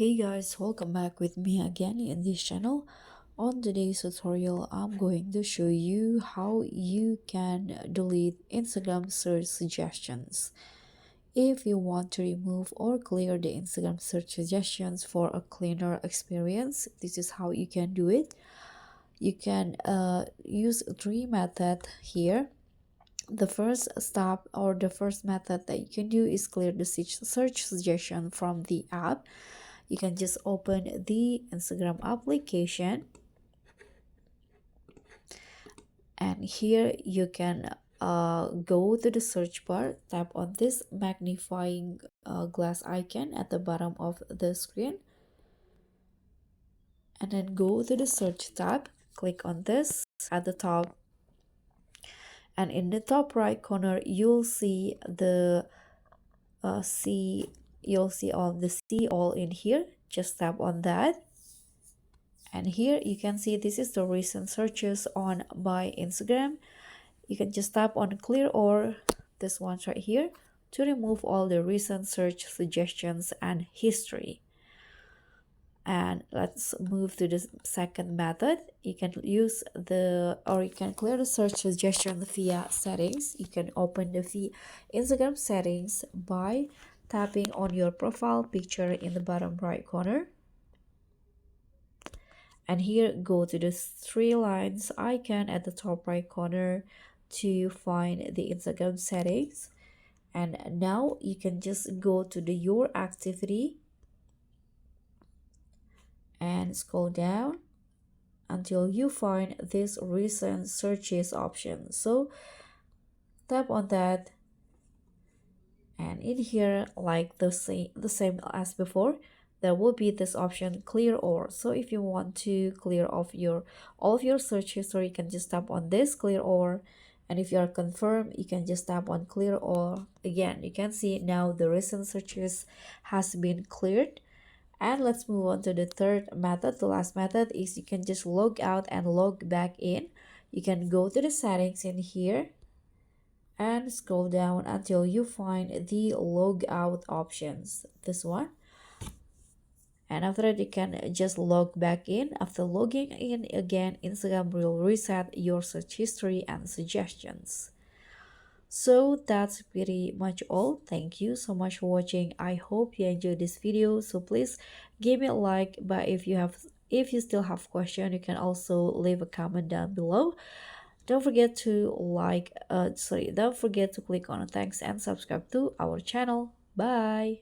Hey guys, welcome back with me again in this channel. On today's tutorial, I'm going to show you how you can delete Instagram search suggestions. If you want to remove or clear the Instagram search suggestions for a cleaner experience, this is how you can do it. You can use three methods here. The first step or the first method that you can do is clear the search suggestion from the app. You can just open the Instagram application, and here you can go to the search bar, tap on this magnifying glass icon at the bottom of the screen, and then go to the search tab, click on this at the top, and in the top right corner you'll see the you'll see all the see all in here. Just tap on that, and here you can see this is the recent searches on my Instagram. You can just tap on clear or this one right here to remove all the recent search suggestions and history. And let's move to the second method. You can use you can clear the search suggestion via settings. You can open the Instagram settings by tapping on your profile picture in the bottom right corner, and here go to the three lines icon at the top right corner to find the Instagram settings. And now you can just go to the your activity and scroll down until you find this recent searches option. So tap on that, and in here, like the same as before, there will be this option clear all. So if you want to clear off all of your search history, you can just tap on this clear all, and if you are confirmed, you can just tap on clear all again. You can see now the recent searches has been cleared. And let's move on to the third method. The last method is you can just log out and log back in. You can go to the settings in here and scroll down until you find the log out options, this one. And after that, you can just log back in. After logging in again, Instagram will reset your search history and suggestions. So that's pretty much all. Thank you so much for watching. I hope you enjoyed this video. So please give me a like, but if you still have question, you can also leave a comment down below. Don't forget to don't forget to click on thanks and subscribe to our channel. Bye.